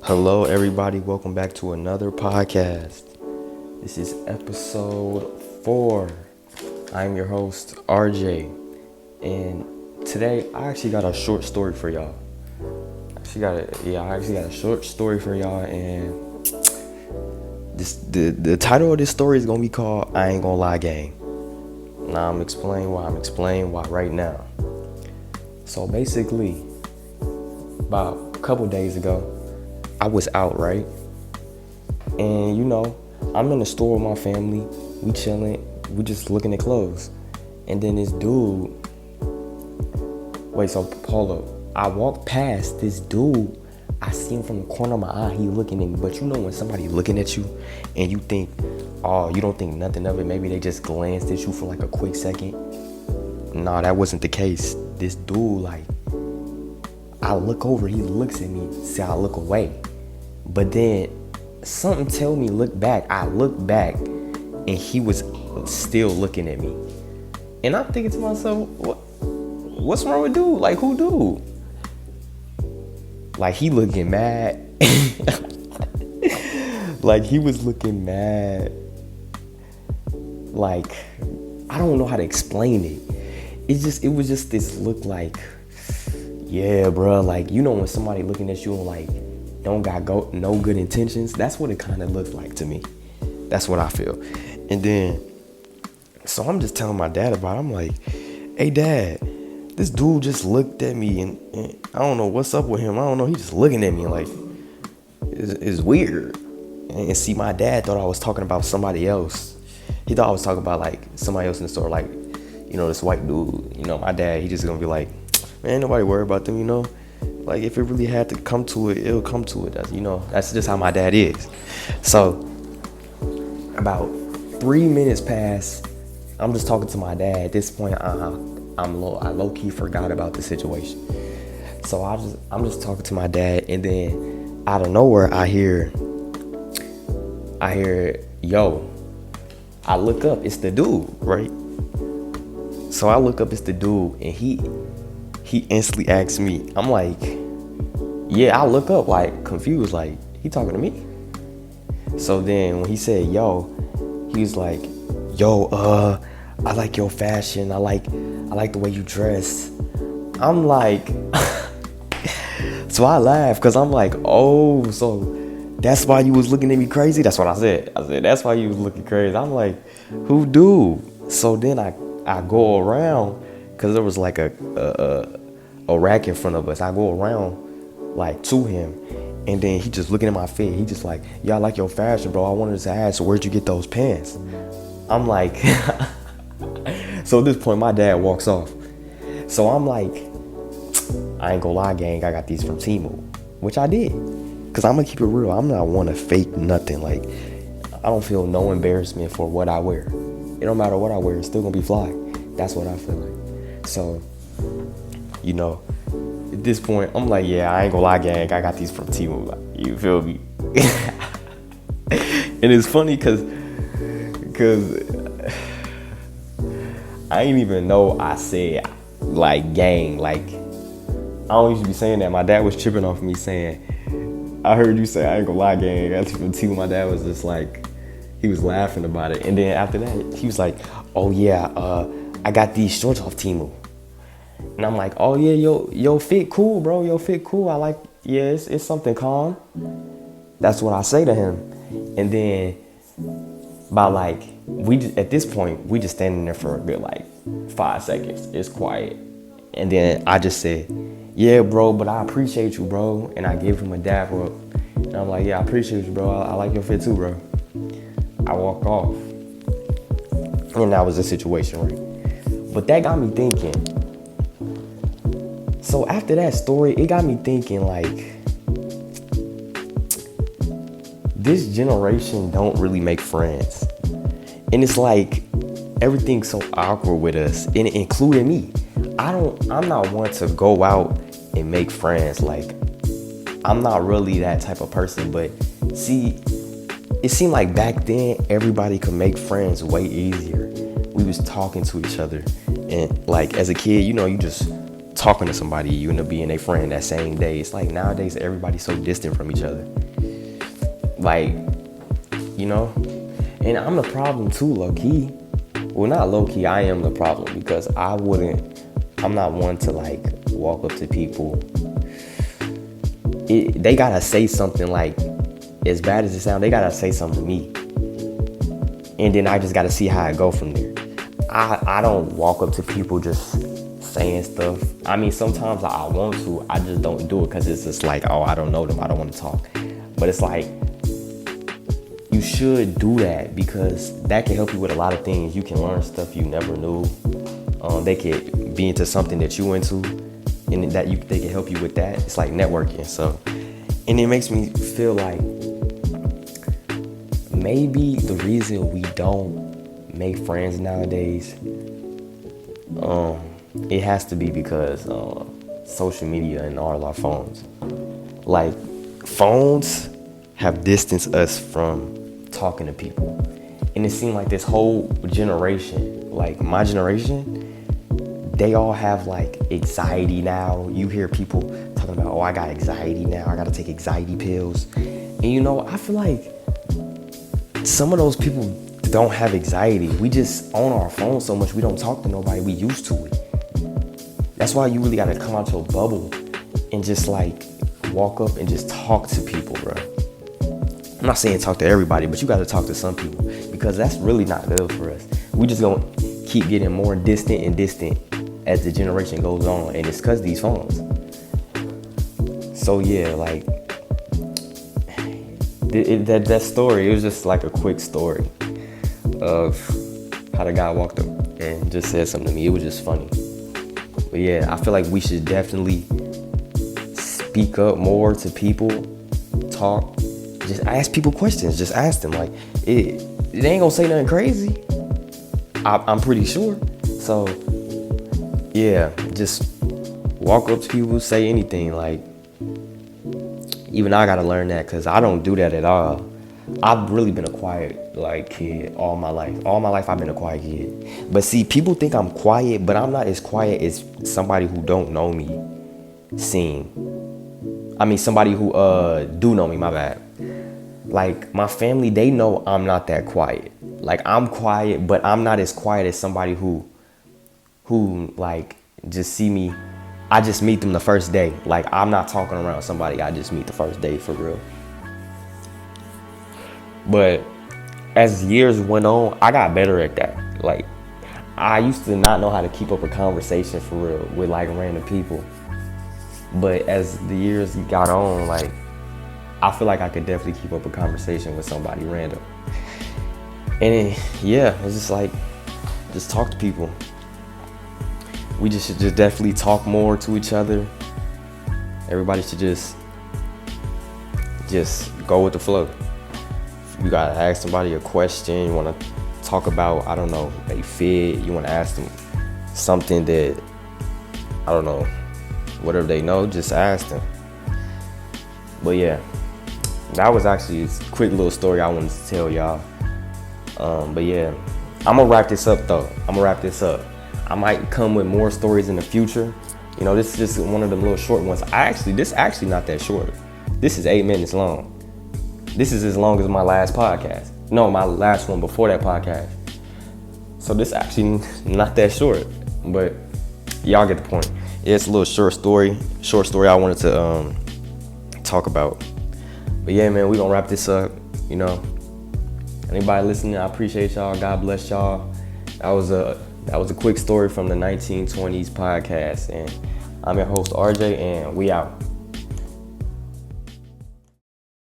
Hello, everybody. Welcome back to another podcast. This is episode 4. I'm your host, RJ. And today, I actually got a short story for y'all. I actually got a short story for y'all. And the title of this story is going to be called I Ain't Gonna Lie Gang. Now, I'm explaining why right now. So basically, about a couple days ago, I was out, right? And I'm in the store with my family. We chilling. We just looking at clothes. And then this dude. Hold up. I walked past this dude. I see him from the corner of my eye. He looking at me. But when somebody looking at you and you think, oh, you don't think nothing of it. Maybe they just glanced at you for like a quick second. Nah, that wasn't the case. This dude, I look over. He looks at me. See, I look away. But then something tell me look back. I look back and he was still looking at me. And I'm thinking to myself, what's wrong with dude? Like, who dude? Like, he looking mad. Like, he was looking mad. Like, I don't know how to explain it. It was just this look like, yeah, bro. Like, when somebody looking at you and don't got no good intentions. That's what it kind of looks like to me. That's what I feel. And then, so I'm just telling my dad about it. I'm like, hey, Dad, this dude just looked at me and I don't know what's up with him. I don't know. He just looking at me like, it's weird. And see, my dad thought I was talking about somebody else. He thought I was talking about somebody else in the store, this white dude. My dad, he just gonna be like, man, nobody worry about them, Like, if it really had to come to it, it'll come to it. That's just how my dad is. So, about 3 minutes pass. I'm just talking to my dad. At this point, I low-key forgot about the situation. So, I'm just talking to my dad. And then, out of nowhere, I hear, yo. I look up. It's the dude, right? So, I look up. It's the dude. And he instantly asks me. I'm like, yeah, I look up confused, he talking to me? So then when he said, yo, he was like, yo, I like your fashion. I like the way you dress. I'm like, so I laugh because I'm like, oh, so that's why you was looking at me crazy? That's what I said. I said, that's why you was looking crazy. I'm like, who do? So then I go around because there was a rack in front of us. I go around to him, and then he just looking at my feet. He just like, yeah, I like your fashion, bro. I wanted to ask, so where'd you get those pants? I'm like, so at this point, my dad walks off. So I'm like, I ain't gonna lie, gang. I got these from Temu, which I did, cause I'm gonna keep it real. I'm not one to fake nothing. I don't feel no embarrassment for what I wear. It don't matter what I wear. It's still gonna be fly. That's what I feel like. So, at this point, I'm like, yeah, I ain't gonna lie, gang. I got these from Temu. You feel me? And it's funny because I ain't even know I said gang. I don't used to be saying that. My dad was tripping off me saying, I heard you say I ain't gonna lie, gang. That's from Temu. My dad was just he was laughing about it. And then after that, he was like, oh yeah, I got these shorts off Temu. And I'm like, oh yeah, yo fit cool, bro. Yo fit cool. I like, yeah, it's something calm. That's what I say to him. And then at this point, we just standing there for a good 5 seconds. It's quiet. And then I just said, yeah, bro, but I appreciate you, bro. And I gave him a dap up. And I'm like, yeah, I appreciate you, bro. I like your fit too, bro. I walk off. And that was the situation, right? But that got me thinking. So after that story, it got me thinking this generation don't really make friends. And it's everything's so awkward with us, and including me. I'm not one to go out and make friends. I'm not really that type of person, but see, it seemed like back then everybody could make friends way easier. We was talking to each other, and as a kid, you just talking to somebody, you end up being their friend that same day. It's like nowadays everybody's so distant from each other. Like, you know? And I'm the problem too, low key. Well, not low key, I am the problem because I'm not one to like walk up to people. They gotta say something, like, as bad as it sounds, they gotta say something to me. And then I just gotta see how it go from there. I don't walk up to people just saying stuff. I mean, sometimes I want to, I just don't do it because it's just like, oh, I don't know them, I don't want to talk. But it's like, you should do that because that can help you with a lot of things. You can learn stuff you never knew. They could be into something that you into, and they can help you with that. It's like networking. So, and it makes me feel like maybe the reason we don't make friends nowadays, it has to be because social media and all our phones. Like, phones have distanced us from talking to people. And it seemed like this whole generation, like my generation, they all have like anxiety now. You hear people talking about, oh, I got anxiety now, I gotta take anxiety pills. And you know, I feel like some of those people don't have anxiety. We just on our phone so much, we don't talk to nobody. We used to it. That's why you really gotta come out your bubble and just like walk up and just talk to people, bro. I'm not saying talk to everybody, but you gotta talk to some people because that's really not good for us. We just gonna keep getting more distant and distant as the generation goes on, and it's cause these phones. So yeah, like that story, it was just like a quick story of how the guy walked up and just said something to me. It was just funny. But yeah, I feel like we should definitely speak up more to people, talk, just ask people questions. Just ask them. Like, it ain't gonna say nothing crazy. I'm pretty sure. So yeah, just walk up to people, say anything. Like, even I gotta learn that because I don't do that at all. I've really been a quiet like kid all my life. All my life I've been a quiet kid. But see, people think I'm quiet, but I'm not as quiet as somebody who don't know me seem. I mean, somebody who do know me, my bad. Like, my family, they know I'm not that quiet. Like, I'm quiet, but I'm not as quiet as somebody who like just see me. I just meet them the first day. Like, I'm not talking around somebody I just meet the first day, for real. But as years went on, I got better at that. Like, I used to not know how to keep up a conversation for real with like random people. But as the years got on, like, I feel like I could definitely keep up a conversation with somebody random. And yeah, it's just like, just talk to people. We just should just definitely talk more to each other. Everybody should just go with the flow. You gotta ask somebody a question, you wanna talk about, I don't know, they fit, you wanna ask them something that, I don't know, whatever they know, just ask them. But yeah, that was actually a quick little story I wanted to tell y'all. But yeah, I'm gonna wrap this up though. I might come with more stories in the future. You know, this is just one of them little short ones. This actually not that short. This is 8 minutes long. This is as long as my last podcast. No, my last one before that podcast. So this actually not that short, but y'all get the point. Yeah, it's a little short story I wanted to talk about. But yeah, man, we gonna wrap this up. You know, anybody listening, I appreciate y'all. God bless y'all. That was a quick story from the 1920s podcast, and I'm your host RJ, and we out.